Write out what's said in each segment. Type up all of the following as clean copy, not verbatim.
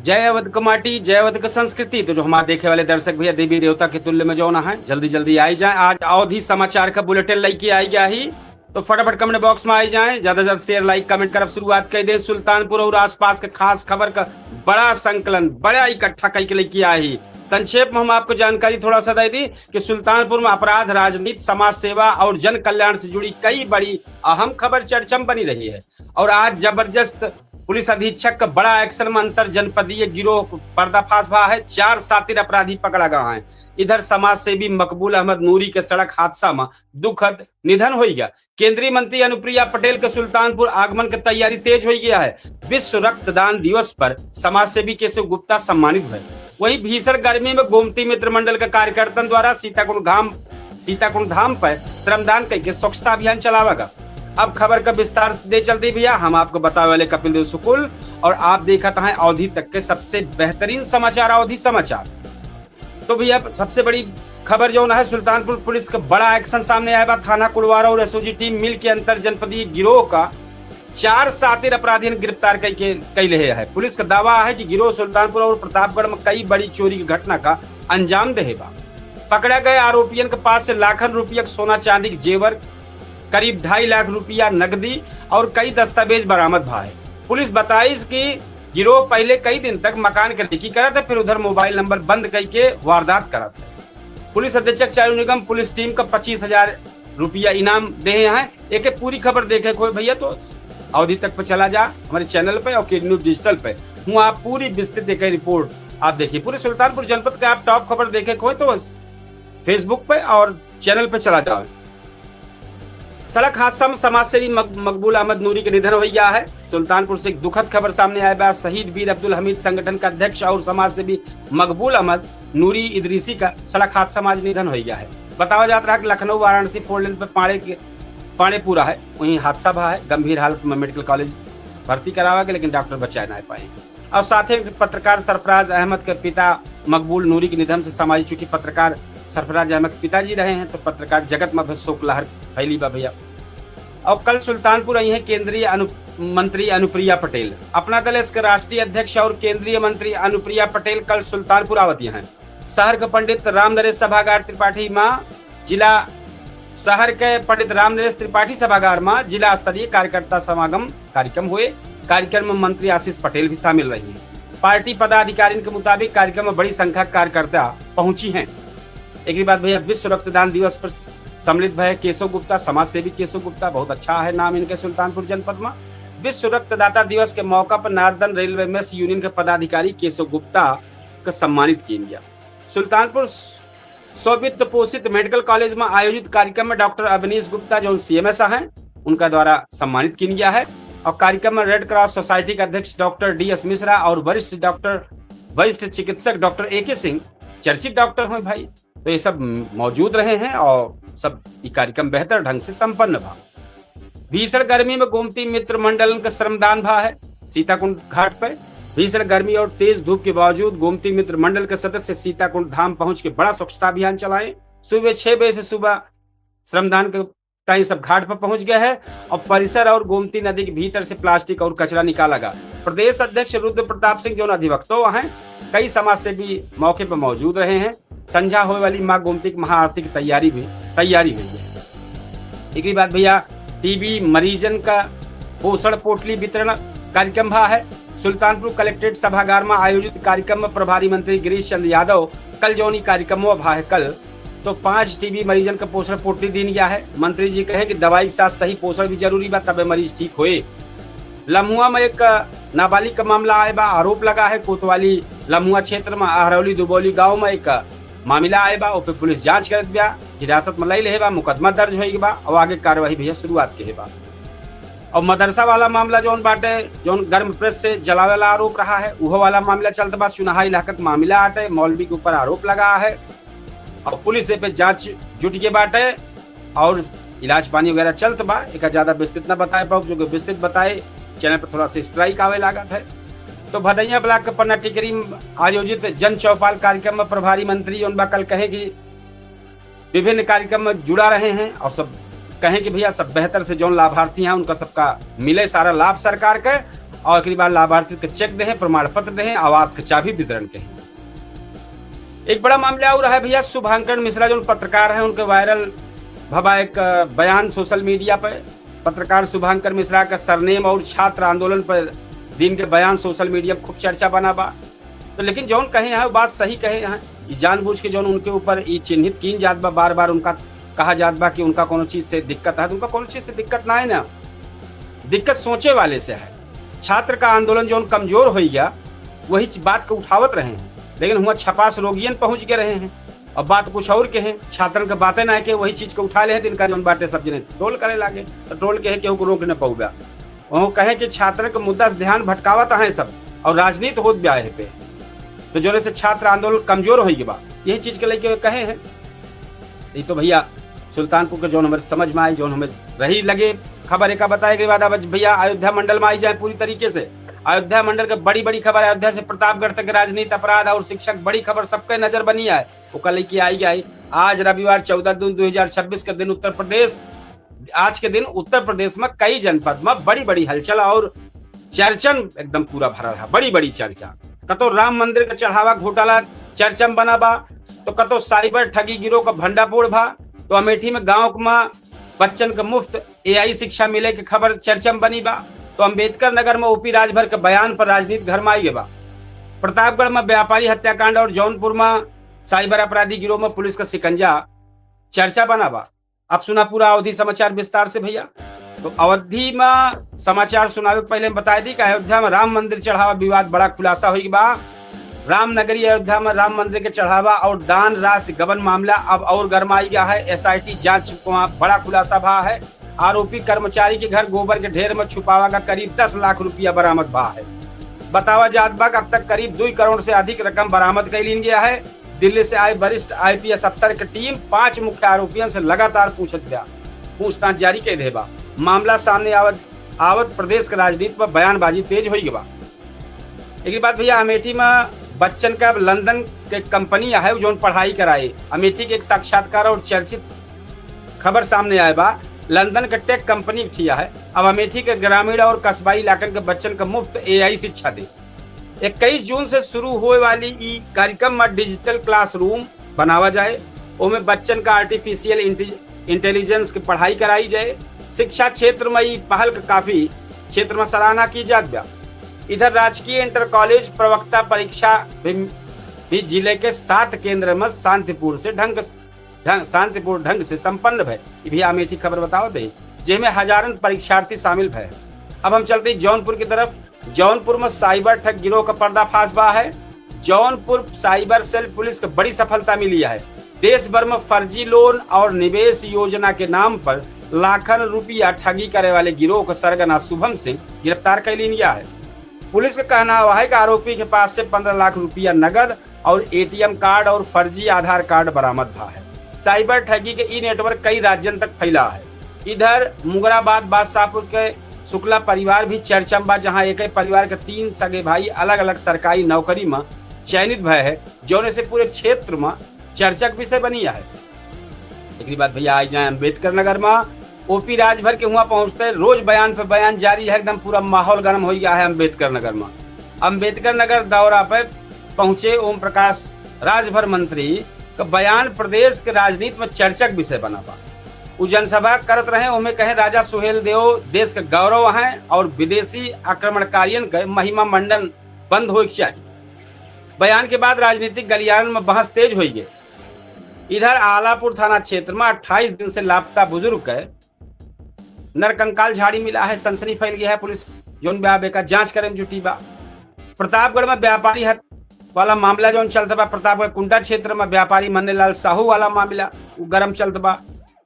जय अवध कमाटी, जय अवध की संस्कृति। तो जो हमारे देखे वाले दर्शक भैया देवी देवता के तुल्य में जो ना है, जल्दी जल्दी आई जाए। आज अवधि समाचार का बुलेटिन लेके आई गया ही, तो फटाफट कमेंट बॉक्स में आई जाए। ज्यादा से ज्यादा शेयर लाइक कमेंट कर शुरुआत कर दे। सुल्तानपुर और आसपास के खास खबर का बड़ा संकलन, बड़ा इकट्ठा करके लेके आई। संक्षेप में हम आपको जानकारी थोड़ा सा दे दी कि सुल्तानपुर में अपराध, राजनीति, समाज सेवा और जन कल्याण से जुड़ी कई बड़ी अहम खबर चर्चा में बनी रही है। और आज जबरदस्त पुलिस अधीक्षक का बड़ा एक्शन में अंतर जनपदीय गिरोह पर्दाफाश हुआ है। 4 शातिर अपराधी पकड़ा गया है। इधर समाज सेवी मकबूल अहमद नूरी के सड़क हादसा में दुखद निधन हो गया। केंद्रीय मंत्री अनुप्रिया पटेल के सुल्तानपुर आगमन की तैयारी तेज हो गया है। विश्व रक्तदान दिवस पर समाज सेवी केशव गुप्ता सम्मानित हुए। वहीं भीषण गर्मी में गोमती मित्र मंडल के कार्यकर्ताओं द्वारा सीताकुंड धाम पर श्रमदान करके स्वच्छता अभियान चलावेगा। अब खबर का विस्तार दे चलते भैया, हम आपको बताने वाले कपिल देव सुकुल और आप देखा था अवधि तक के सबसे बेहतरीन समाचार, अवधि समाचार। तो भैया सबसे बड़ी खबर जो है, सुल्तानपुर पुलिस का बड़ा एक्शन सामने आया। थाना कुड़वारा और एसओजी टीम मिल के अंतर जनपदीय गिरोह का 4 शातिर अपराधी गिरफ्तार कैले है। पुलिस का दावा है कि गिरोह सुल्तानपुर और प्रतापगढ़ में कई बड़ी चोरी की घटना का अंजाम देगा। पकड़ा गए आरोपियों के पास से लाखों रुपया सोना चांदी के जेवर, करीब 2.5 लाख रुपया नकदी और कई दस्तावेज बरामद हुआ है। पुलिस बताई कि गिरोह पहले कई दिन तक मकान की रिकी करा था, फिर उधर मोबाइल नंबर बंद करके वारदात करा था। पुलिस अधीक्षक चारू निगम पुलिस टीम का 25,000 रुपया इनाम दे हैं। एक पूरी खबर देखे कोई भैया तो अवधि तक पे चला जा हमारे चैनल पे और न्यूज डिजिटल पे हूँ आप पूरी विस्तृत एक रिपोर्ट आप देखिए। पूरे सुल्तानपुर जनपद का आप टॉप खबर देखे कोई तो फेसबुक पे और चैनल पे चला जाओ। सड़क हादसा में समाज सेवी मकबूल अहमद नूरी के निधन हो गया है। सुल्तानपुर से एक दुखद खबर सामने आया। शहीद वीर अब्दुल हमीद संगठन का अध्यक्ष और समाज सेवी मकबूल अहमद नूरी इदरीसी का सड़क हादसा में आज निधन हो गया है। बताया जाता रहा कि लखनऊ वाराणसी 4 लेन पर पाड़े पूरा है, वहीं हादसा हुआ है। गंभीर हालत में मेडिकल कॉलेज भर्ती करावा गया, लेकिन डॉक्टर बचा नहीं पाए। और साथ ही पत्रकार सरफराज अहमद के पिता मकबूल नूरी के निधन से समाज, चूंकि पत्रकार सरफराज अहमद पिताजी रहे हैं, तो पत्रकार जगत में शोक लहर फैली बा भैया। और कल सुल्तानपुर आई है केंद्रीय मंत्री अनुप्रिया पटेल। अपना दल इसके राष्ट्रीय अध्यक्ष और केंद्रीय मंत्री अनुप्रिया पटेल कल सुल्तानपुर आवती हैं। शहर के पंडित राम नरेश सभागार त्रिपाठी सभागार में जिला स्तरीय कार्यकर्ता समागम कार्यक्रम हुए। कार्यक्रम में मंत्री आशीष पटेल भी शामिल रही हैं। पार्टी पदाधिकारियों के मुताबिक कार्यक्रम में बड़ी संख्या कार्यकर्ता पहुंची हैं। एक बात भैया, विश्व रक्तदान दिवस पर सम्मिलित भय केशव गुप्ता, समाज सेवी केशव गुप्ता, बहुत अच्छा है नाम इनके सुल्तानपुर जनपद में। विश्व रक्तदाता दिवस के मौका पर नार्दर्न रेलवे मेस यूनियन के पदाधिकारी केशव गुप्ता का सम्मानित किया गया। सुल्तानपुर स्ववित्त पोषित मेडिकल कॉलेज में आयोजित कार्यक्रम में डॉक्टर अवनीश गुप्ता जो CMS हैं, उनका द्वारा सम्मानित किया गया है। और कार्यक्रम में रेड क्रॉस सोसाइटी के अध्यक्ष डॉक्टर DS मिश्रा और वरिष्ठ चिकित्सक डॉक्टर AK सिंह, चर्चित डॉक्टर हैं भाई, तो ये सब मौजूद रहे हैं और सब ये कार्यक्रम बेहतर ढंग से संपन्न भा। भीषण गर्मी में गोमती मित्र मंडल का श्रमदान भा है सीताकुंड घाट पर। भीषण गर्मी और तेज धूप के बावजूद गोमती मित्र मंडल के सदस्य सीताकुंड धाम पहुंच के बड़ा स्वच्छता अभियान चलाए। सुबह 6 बजे से सुबह श्रमदान के टाइम सब घाट पर पहुंच गए हैं और परिसर और गोमती नदी के भीतर से प्लास्टिक और कचरा निकाला गया। प्रदेश अध्यक्ष रुद्र प्रताप सिंह जो अधिवक्ता हैं, कई समाज सेवी मौके पर मौजूद रहे हैं। संझा होने वाली माँ गोमती की महाआरती की तैयारी हुई है। एक बात भैया, टीबी मरीजन का पोषण पोटली वितरण कार्यक्रम भा है। सुल्तानपुर कलेक्ट्रेट सभागार में आयोजित कार्यक्रम में प्रभारी मंत्री गिरीश चंद्र यादव कल जौनी कार्यक्रमों भा है कल तो 5 टीबी मरीजन का पोषण पोटली दी गया है। मंत्री जी कहे कि दवाई के साथ सही पोषण भी जरूरी बा, तबे मरीज ठीक होए। लम्हुआ में एक नाबालिग का मामला आए बा, आरोप लगा है। कोतवाली लम्हुआ क्षेत्र में आहरौली दुबौली गाँव में एक मामला आए बा, ओपे पुलिस जांच करत बा, हिरासत में ले बा, मुकदमा दर्ज होई बा और आगे कार्यवाही भैया शुरुआत के बा। और मदरसा वाला मामला जौन बाटे, जौन गर्म प्रेस से जलावे वाला आरोप रहा है, वो वाला मामला चलता बा। चुनाहा इलाका का मामला आटे, मौलवी के ऊपर आरोप लगा है और पुलिस पे जांच जुट के बाटे और इलाज पानी वगैरह चलत बा। एक ज्यादा विस्तृत न बताए पाओ, जो विस्तृत बताए चैनल पर थोड़ा सा स्ट्राइक आवे लागत है। तो भदैया ब्लॉक के पन्ना टिकरी आयोजित जन चौपाल कार्यक्रम में प्रभारी मंत्री कल कहे कि विभिन्न कार्यक्रम में जुड़ा रहे हैं और सब कहें कि भैया सब बेहतर से जो लाभार्थी हैं उनका सबका मिले सारा लाभ सरकार के, और एक बार लाभार्थी के चेक दें, प्रमाण पत्र दें, आवास के चाबी वितरण के। एक बड़ा मामला और है भैया, शुभांकर मिश्रा जो पत्रकार हैं उनके वायरल भवा एक बयान सोशल मीडिया पर। पत्रकार शुभांकर मिश्रा का सरनेम और छात्र आंदोलन पर दिन के बयान सोशल मीडिया पर खूब चर्चा बना बा। तो लेकिन जौन कहे हैं बात सही कहे हैं, जानबूझ के जौन उनके ऊपर ये चिन्हित की जात बा, बार बार उनका कहा जात बा कि उनका कोनो चीज से दिक्कत है, तो उनका कोनो चीज से दिक्कत ना है ना, दिक्कत सोचे वाले से है। छात्र का आंदोलन जो कमजोर हो गया वही बात को उठावत रहे हैं, लेकिन हुआ छपास रोगियन पहुंच के रहे हैं और बात कुछ और के हैं। छात्रन के बातें ना के वही चीज को उठा ले हैं, इनका जो बातें सब जने ट्रोल करे लागे, तो ट्रोल के है केहू को रोक न पाऊगा। वो कहे कि छात्र के मुद्दा से ध्यान भटकावत है सब और राजनीति होत ब्याह है पे, तो जोने से छात्र आंदोलन कमजोर हो गया, यही चीज के लेके कहे हैं। ये तो भैया सुल्तानपुर के जो हमारे समझ में आई, जो हमें रही लगे खबर एक बताए के बाद अब भैया अयोध्या मंडल में आई जाए पूरी तरीके से। अयोध्या मंडल के बड़ी बड़ी खबर, अयोध्या से प्रतापगढ़ तक राजनीति, अपराध और शिक्षक, बड़ी खबर सबके नजर बनी है। वो कल की आई गई आज रविवार 14 जून 2026 के दिन उत्तर प्रदेश, आज के दिन उत्तर प्रदेश में कई जनपद में बड़ी बड़ी हलचल और चर्चन एकदम पूरा भरा है। बड़ी बड़ी चर्चा, कतो राम मंदिर का चढ़ावा घोटाला चर्चम बना बा, तो कतो साइबर ठगी गिरोह का भंडाफोड़ भा, तो अमेठी में गांव में बच्चन का मुफ्त AI शिक्षा मिले की खबर चर्चम बनी बा, तो अंबेडकर नगर में ओपी राजभर के बयान पर राजनीति गरमाई बा। प्रतापगढ़ में व्यापारी हत्याकांड और जौनपुर में साइबर अपराधी गिरोह में पुलिस का शिकंजा चर्चा बना बा। अब सुना पूरा अवधि समाचार विस्तार से भैया। तो अवधि में समाचार सुनावे पहले बता दी कि अयोध्या में राम मंदिर चढ़ावा विवाद बड़ा खुलासा हुई बा। रामनगरी अयोध्या में राम मंदिर के चढ़ावा और दान राशि गबन मामला अब और गरमाई गया है। SIT जांच बड़ा खुलासा भा है। आरोपी कर्मचारी के घर गोबर के ढेर में छुपावा का करीब 10 लाख रुपया बरामद भा है। बतावा जात बा अब तक करीब 2 करोड़ से अधिक रकम बरामद कर ली गया है। दिल्ली से आए वरिष्ठ IPS अफसर की टीम 5 मुख्य आरोपियों से लगातार पूछताछ जारी कर देबा। मामला सामने आवत प्रदेश के राजनीति में बयानबाजी तेज हो गई। एक बात भैया, अमेठी में बच्चन का लंदन के कंपनी है जो पढ़ाई कराई। अमेठी के एक साक्षात्कार और चर्चित खबर सामने आए बा। लंदन के टेक कंपनी ठिया है अब अमेठी के ग्रामीण और कस्बाई इलाकन के बच्चन का मुफ्त AI शिक्षा दे। 21 जून से शुरू होने वाली ई कार्यक्रम में डिजिटल क्लासरूम बनावा जाए, उनमें बच्चन का आर्टिफिशियल इंटेलिजेंस की पढ़ाई कराई जाए। शिक्षा क्षेत्र में ई पहल काफी क्षेत्र में सराहना की जात बा। इधर राजकीय इंटर कॉलेज प्रवक्ता परीक्षा भी जिले के 7 केंद्र में शांतिपूर्ण ढंग से संपन्न भय। भी अमेठी खबर बताओ दे, जिसमें हजारन परीक्षार्थी शामिल है। अब हम चलते जौनपुर की तरफ। जौनपुर में साइबर ठग गिरोह का पर्दाफाश बा है। जौनपुर साइबर सेल पुलिस को बड़ी सफलता मिली है। देश भर में फर्जी लोन और निवेश योजना के नाम पर लाखन रुपया ठगी करे वाले गिरोह का सरगना शुभम सिंह गिरफ्तार कर ली गया है। पुलिस का कहना हुआ है कि आरोपी के पास से 15 लाख रुपया नगद और ATM कार्ड और फर्जी आधार कार्ड बरामद हुआ है। साइबर ठगी के ई नेटवर्क कई राज्यों तक फैला है। इधर मुगराबाद बादशाहपुर के शुक्ला परिवार भी चर्चा में बा, जहां एक ही परिवार के 3 सगे भाई अलग अलग सरकारी नौकरी में चयनित भय है, जोने से पूरे क्षेत्र में चर्चा का विषय बनी है। एक बात भैया आई जाए अम्बेडकर नगर में। OP राजभर के वहां पहुंचते रोज बयान पे बयान जारी है, एकदम पूरा माहौल गर्म हो गया है अम्बेडकर नगर में। अम्बेडकर नगर दौरा पे पहुंचे ओम प्रकाश राजभर मंत्री का बयान प्रदेश के राजनीति में चर्चा का विषय बना बा। वो जनसभा करत रहे, उनमें कहे राजा सुहेल देव देश के गौरव हैं और विदेशी आक्रमणकारियों के महिमा मंडन बंद हो चाहिए। बयान के बाद राजनीतिक गलियारन में बहस तेज हो गई। इधर आलापुर थाना क्षेत्र में 28 दिन से लापता बुजुर्ग के नरकंकाल झाड़ी मिला है। सनसनी फैल गया है। पुलिस जोन ब्याह का जांच करे में जुटी बा। प्रतापगढ़ में व्यापारी हत्या वाला मामला जो चलता बा। प्रतापगढ़ कुंडा क्षेत्र में व्यापारी मन्नेलाल साहू वाला मामला गरम चलता बा।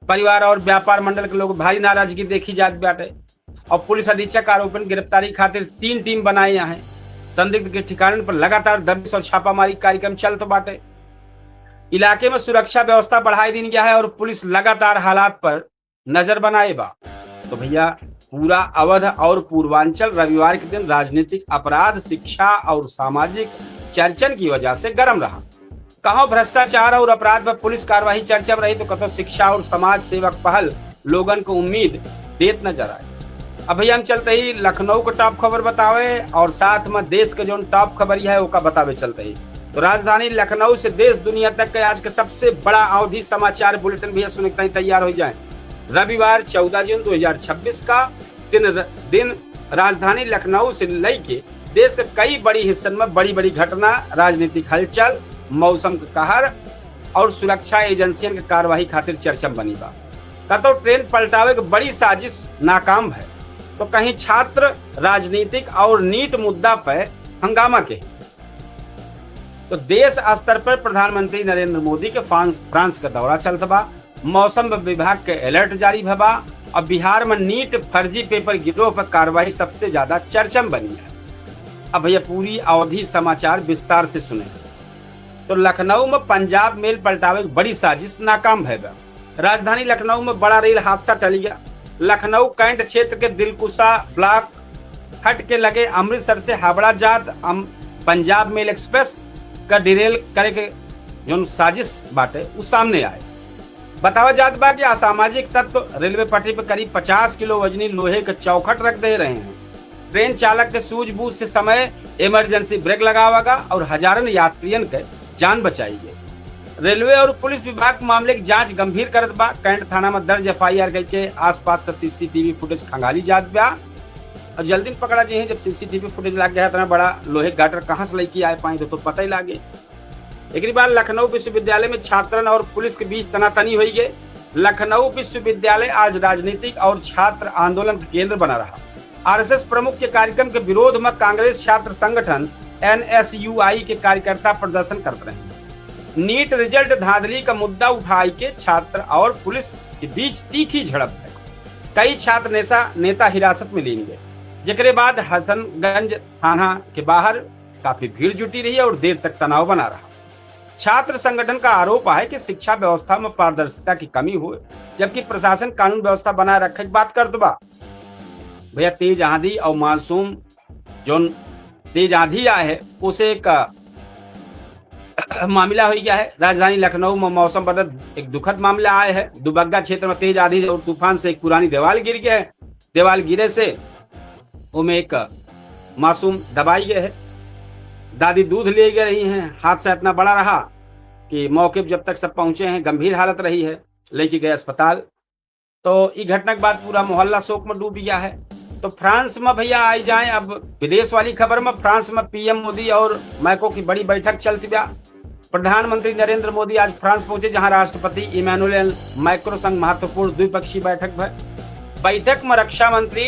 परिवार और व्यापार मंडल के लोग भारी नाराजगी देखी जात बाटे और पुलिस अधीक्षक आरोपी गिरफ्तारी खातिर 3 टीम बनाई है। संदिग्ध के ठिकाने पर लगातार दबिश और छापामारी कार्यक्रम चलते बाटे। इलाके में सुरक्षा व्यवस्था बढ़ाई दी गया है और पुलिस लगातार हालात पर नजर बनाए बा। तो भैया पूरा अवध और पूर्वांचल रविवार के दिन राजनीतिक अपराध, शिक्षा और सामाजिक चर्चन की वजह से गर्म रहा। कहो भ्रष्टाचार और अपराध पर पुलिस कार्रवाई चर्चा में रही, तो कतो शिक्षा और समाज सेवक पहल लोगन को उम्मीद देत नजर आए। अब भैया हम चलते ही लखनऊ को टॉप खबर बतावे और साथ में देश के जो टॉप खबर है वो बतावे चलते ही। तो राजधानी लखनऊ से देश दुनिया तक के आज का सबसे बड़ा अवधि समाचार बुलेटिन भैया सुनने के तैयार हो जाए। रविवार 14 जून 2026 का दिन राजधानी लखनऊ से लेके देश के कई बड़ी हिस्सों में बड़ी बड़ी घटना, राजनीतिक हलचल, मौसम का कहर और सुरक्षा एजेंसियों की कार्रवाई खातिर चर्चा बनी बा। कतो ट्रेन पलटावे की बड़ी साजिश नाकाम है तो कहीं छात्र राजनीतिक और नीट मुद्दा पर हंगामा के। तो देश स्तर पर प्रधानमंत्री नरेंद्र मोदी के फ्रांस का दौरा चलता बा। मौसम विभाग के अलर्ट जारी भबा और बिहार में नीट फर्जी पेपर गिरोह पर कार्रवाई सबसे ज्यादा चर्चा में बनी है। अब भैया पूरी अवधि समाचार विस्तार से सुने। तो लखनऊ में पंजाब मेल पलटावे की बड़ी साजिश नाकाम है। राजधानी लखनऊ में बड़ा रेल हादसा टल गया। लखनऊ कैंट क्षेत्र के दिलकुशा ब्लॉक हट के लगे अमृतसर से हावड़ा जात पंजाब मेल एक्सप्रेस का डिरेल करे के जो साजिश बाटे उस सामने आए। बतावा जात बा कि असामाजिक तत्व रेलवे पटरी पर करीब 50 किलो वजनी लोहे का चौखट रख दे रहे हैं। ट्रेन चालक के सूझबूझ से समय इमरजेंसी ब्रेक लगावागा और हजारों यात्रियों के जान बचाएगी। रेलवे और पुलिस विभाग मामले की जांच गंभीर करत बा। कैंट थाना में दर्ज FIR के आसपास का CCTV फुटेज खंगाली जात बा और जल्दी पकड़ा जी है। जब CCTV फुटेज लग गया इतना बड़ा लोहे गाटर कहाँ से लेके आए पाए तो पता ही लागे। एक बार लखनऊ विश्वविद्यालय में छात्रन और पुलिस के बीच तनातनी हुई गई। लखनऊ विश्वविद्यालय आज राजनीतिक और छात्र आंदोलन का केंद्र बना रहा। RSS प्रमुख के कार्यक्रम के विरोध में कांग्रेस छात्र संगठन NSUI के कार्यकर्ता प्रदर्शन करते रहे। नीट रिजल्ट धांधली का मुद्दा उठाई के छात्र और पुलिस के बीच तीखी झड़प है। कई छात्र नेता हिरासत में लिए गए, जिसके बाद हसनगंज थाना के बाहर काफी भीड़ जुटी रही और देर तक तनाव बना रहा। छात्र संगठन का आरोप है कि शिक्षा व्यवस्था में पारदर्शिता की कमी हुई, जबकि प्रशासन कानून व्यवस्था बनाए रखे की बात करत बा। भैया तेज आंधी और मानसून जो तेज आंधी आया है उसे एक मामला हो गया है। राजधानी लखनऊ में मौसम बदल एक दुखद मामला आया है। दुबग्गा क्षेत्र में तेज आंधी और तूफान से एक पुरानी दीवार गिर गया है। दीवार गिरे से उनमें एक मासूम दबाई गए है। दादी दूध ले गए रही हैं। हादसा इतना बड़ा रहा कि मौके पर जब तक सब पहुंचे हैं गंभीर हालत रही है, लेके गए अस्पताल। तो इस घटना के बाद पूरा मोहल्ला शोक में डूब गया है। तो फ्रांस में भैया आई जाए अब विदेश वाली खबर में। फ्रांस में PM मोदी और मैक्रों की बड़ी बैठक चलती बा। प्रधानमंत्री नरेंद्र मोदी आज फ्रांस पहुंचे, जहां राष्ट्रपति इमैनुअल मैक्रो संग महत्वपूर्ण द्विपक्षीय बैठक भई। बैठक में रक्षा मंत्री,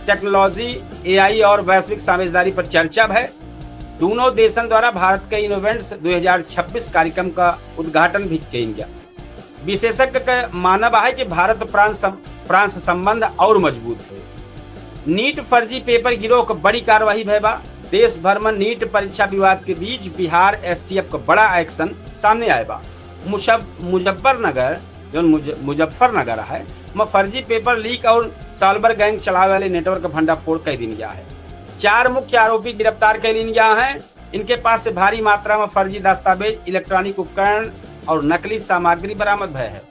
टेक्नोलॉजी, AI और वैश्विक साझेदारी पर चर्चा भई। दोनों देशों द्वारा भारत के इनोवेंट्स 2026 कार्यक्रम का उद्घाटन भी किया गया। विशेषज्ञ का मानना है कि भारत फ्रांस संबंध और मजबूत है। नीट फर्जी पेपर गिरोह को बड़ी कार्रवाई भैबा। देश भर में नीट परीक्षा विवाद के बीच बिहार STF का बड़ा एक्शन सामने आए बा। मुजफ्फरनगर है में फर्जी पेपर लीक और साल्वर गैंग चलावे वाले नेटवर्क का भंडाफोड़ कर दिन गया है। 4 मुख्य आरोपी गिरफ्तार कर लिए गया है। इनके पास से भारी मात्रा में फर्जी दस्तावेज, इलेक्ट्रॉनिक उपकरण और नकली सामग्री बरामद भय है।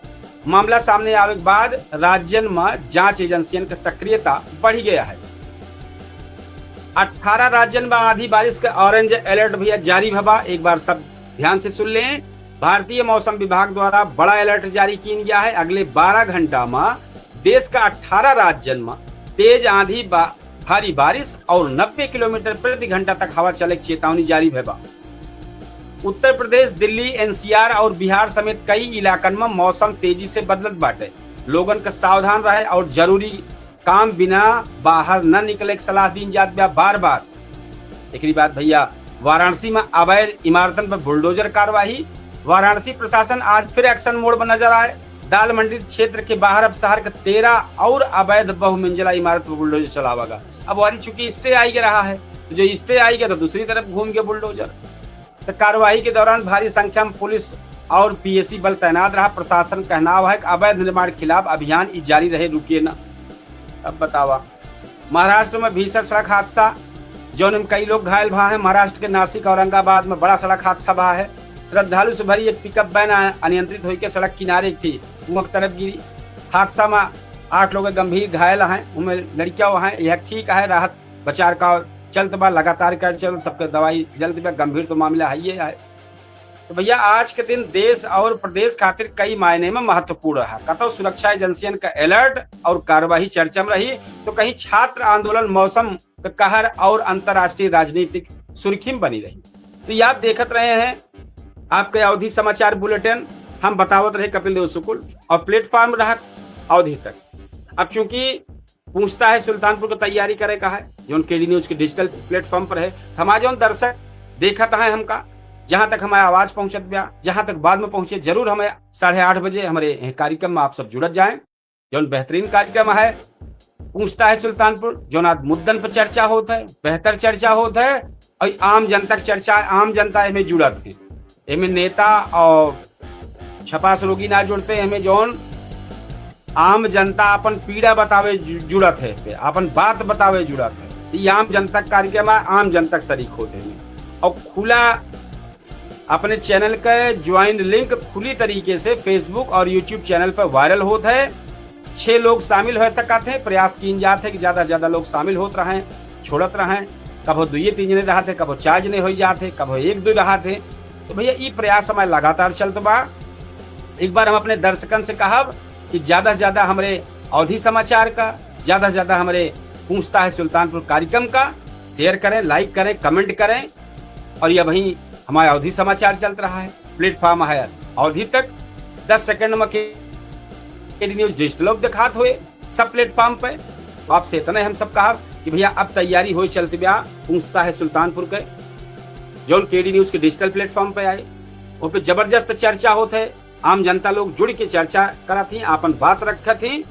मामला सामने आने के बाद राज्य में जांच एजेंसियों की सक्रियता बढ़ी गया है। 18 राज्यों में आंधी बारिश का ऑरेंज अलर्ट भी जारी भबा। एक बार सब ध्यान से सुन लें। भारतीय मौसम विभाग द्वारा बड़ा अलर्ट जारी किया गया है। अगले 12 घंटा में देश का 18 राज्यों में तेज आंधी, भारी बारिश और 90 किलोमीटर प्रति घंटा तक हवा चले चेतावनी जारी भबा। उत्तर प्रदेश, दिल्ली, NCR और बिहार समेत कई इलाकों में मौसम तेजी से बदलत बाटे। लोगन का सावधान रहे और जरूरी काम बिना बाहर न निकले की सलाह दी जात बा बार बार। एक बात भैया, वाराणसी में अवैध इमारतन पर बुलडोजर कार्रवाई। वाराणसी प्रशासन आज फिर एक्शन मोड में नजर आए। दाल मंडी क्षेत्र के बाहर अब शहर के 13 और अवैध बहुमंजिला इमारत पर बुलडोजर चलावागा। अब वारी चूंकि स्टे आई रहा है, तो जो स्टे आई गया तो दूसरी तरफ घूम गया बुलडोजर। तो कार्रवाई के दौरान भारी संख्या में पुलिस और PSC बल तैनात रहा। प्रशासन कहना है कि अवैध निर्माण के खिलाफ अभियान जारी रहे, रुकिए ना। अब बतावा, महाराष्ट्र में भीषण सड़क हादसा, जौन में कई लोग घायल भा है। महाराष्ट्र के नासिक औरंगाबाद में बड़ा सड़क हादसा भा है। श्रद्धालु से भरी एक पिकअप वैन अनियंत्रित होकर सड़क किनारे थी, मुख तरफ गिरी। हादसा में 8 लोग गंभीर घायल हैं, उनमें लड़कियां हैं। यह ठीक है, राहत बचाव का चलत बा, लगातार कर चल, सबके दवाई जल्द बा, गंभीर तो मामला है ये है। तो भैया आज के दिन देश और प्रदेश खातिर कई मायने में महत्वपूर्ण है। कतो सुरक्षा एजेंसियन का अलर्ट और कार्यवाही चर्चा में रही, तो कहीं छात्र आंदोलन मौसम का कहर और अंतर्राष्ट्रीय राजनीतिक सुर्खी में बनी रही। तो ये आप देखते रहे हैं आपके अवधि समाचार बुलेटिन, हम बतावत रहे कपिल देव शुक्ल, और प्लेटफॉर्म रहा अवधि तक। अब चूंकि पूछता है सुल्तानपुर को तैयारी करे का है, जो केडी न्यूज के डिजिटल प्लेटफॉर्म पर है, हमारे जो दर्शक देखत है हमका, जहां तक हमारा आवाज पहुंचत गया, जहां तक बाद में पहुंचे, जरूर हमें 8:30 बजे हमारे कार्यक्रम में आप सब जुड़त जाएं। जो बेहतरीन कार्यक्रम है पूछता है सुल्तानपुर, जो आज मुद्दन पर चर्चा होता है, बेहतर चर्चा होता है, और आम जनता चर्चा, आम जनता इसमें जुड़त है। इसमें नेता और छपास रोगी ना जुड़ते, हमें जौन आम जनता अपन पीड़ा बतावे जुड़त है, अपन बात बतावे जुड़त है। ये आम जनता कार्यक्रम है, आम जनता शरीक होते हैं, और खुला अपने चैनल का ज्वाइन लिंक खुली तरीके से फेसबुक और यूट्यूब चैनल पर वायरल होता है। 6 लोग शामिल हो तक आते हैं, प्रयास की जाते हैं कि ज्यादा से ज्यादा लोग शामिल होते रहें, छोड़त रहें। कबो 2-3 जने रहा थे, कबो 4 जने हो जाते, कबो 1-2 रहा थे। तो भैया ये प्रयास हमारे लगातार चलते बा। एक बार हम अपने दर्शकन से कहा कि ज्यादा से ज्यादा हमारे अवधि समाचार का, ज्यादा से ज्यादा हमारे पूछता है सुल्तानपुर कार्यक्रम का शेयर करें, लाइक करें, कमेंट करें। और यह वही हमारा अवधि समाचार चल रहा है, प्लेटफॉर्म है अवधि तक। 10 सेकंड में केडी न्यूज डिजिटल दिखात हुए सब प्लेटफॉर्म पे। आपसे इतना हम सब कहा कि भैया अब तैयारी हो चलती ब्याह पूछता है सुल्तानपुर के, जो केडी न्यूज के डिजिटल प्लेटफॉर्म पे आए, वो पे जबरदस्त चर्चा होते है। आम जनता लोग जुड़ के चर्चा करा थी, अपन बात रखा थी।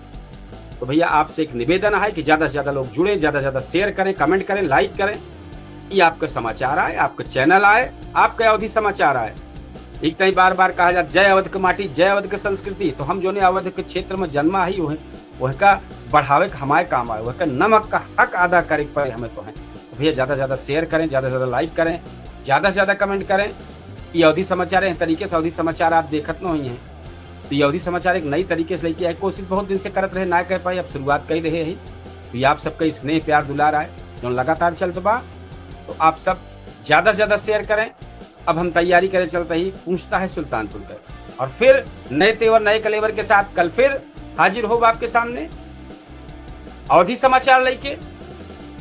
तो भैया आपसे एक निवेदन है कि ज्यादा से ज्यादा लोग जुड़े, ज्यादा से ज्यादा शेयर करें, कमेंट करें, लाइक करें। ये आपका समाचार आए, आपका चैनल आए, आपका अवधि समाचार आए। एक कई बार बार कहा जाता जय अवध की माटी, जय अवध की संस्कृति। तो हम जो ने अवध के क्षेत्र में जन्मा ही हुए, वह का बढ़ावे का हमारे काम आए, वह का नमक का हक अदा करे पड़े हमें। तो है तो भैया ज्यादा से ज्यादा शेयर करें, ज्यादा से ज्यादा लाइक करें, ज्यादा से ज्यादा कमेंट करें। ये अवधि समाचार है तरीके से अवधि समाचार आप देखत न हुई हैं। तो ये अवधि समाचार एक नई तरीके से लेके आए, कोशिश बहुत दिन से करत रहे, ना कह पाए, अब शुरुआत कर रहे हैं। तो ये आप सबका स्नेह प्यार दुलार आए जो लगातार चलते बा। तो आप सब ज्यादा से ज्यादा शेयर करें। अब हम तैयारी करें चलते ही पूछता है सुल्तानपुर का, और फिर नए तेवर नए कलेवर के साथ कल फिर हाजिर हो आपके सामने अवधि समाचार लेके।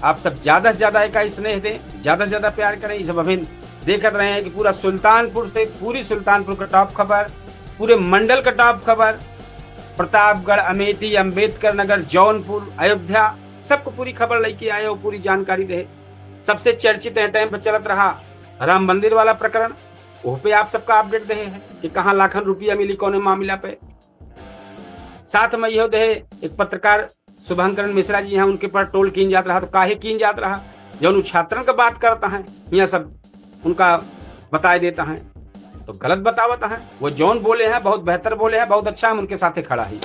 आप सब ज्यादा से ज्यादा एक स्नेह दें, ज्यादा से ज्यादा प्यार करें। इस सब अभिन देखते रहे हैं कि पूरा सुल्तानपुर से पूरी सुल्तानपुर का टॉप खबर, पूरे मंडल का टॉप खबर, प्रतापगढ़, अमेठी, अंबेडकर नगर, जौनपुर, अयोध्या, सबको पूरी खबर लेके आए और पूरी जानकारी दे। सबसे चर्चित टाइम पर चलत रहा राम मंदिर वाला प्रकरण, वो पे आप सबका अपडेट दे है कि कहाँ लाखन रुपया मिली कौन मामला पे। साथ में यह दे एक पत्रकार शुभंकर मिश्रा जी हैं, उनके पर टोल कीन जात रहा। तो काहे कीन जात रहा, जो छात्रों का बात करता है यहाँ सब उनका बता देता है, तो गलत बतावता है। वो जौन बोले हैं बहुत बेहतर बोले हैं, बहुत अच्छा, हम उनके साथ खड़ा ही।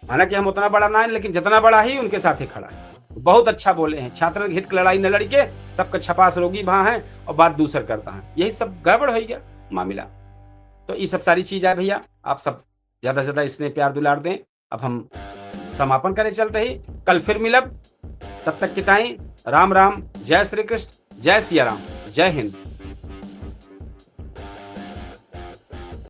हालांकि हम उतना बड़ा ना है, लेकिन जितना बड़ा ही उनके साथ खड़ा है। बहुत अच्छा बोले हैं, छात्रों के हित की लड़ाई न लड़के सबका छपास रोगी वहां है और बात दूसर करता है, यही सब गड़बड़ हो गया मामला। तो ये सब सारी चीज है भैया, आप सब ज्यादा से ज्यादा इसने प्यार दुलार दें। अब हम समापन करे चलते ही, कल फिर मिलब, तब तक किताई राम राम, जय श्री कृष्ण, जय सिया राम, जय हिंद।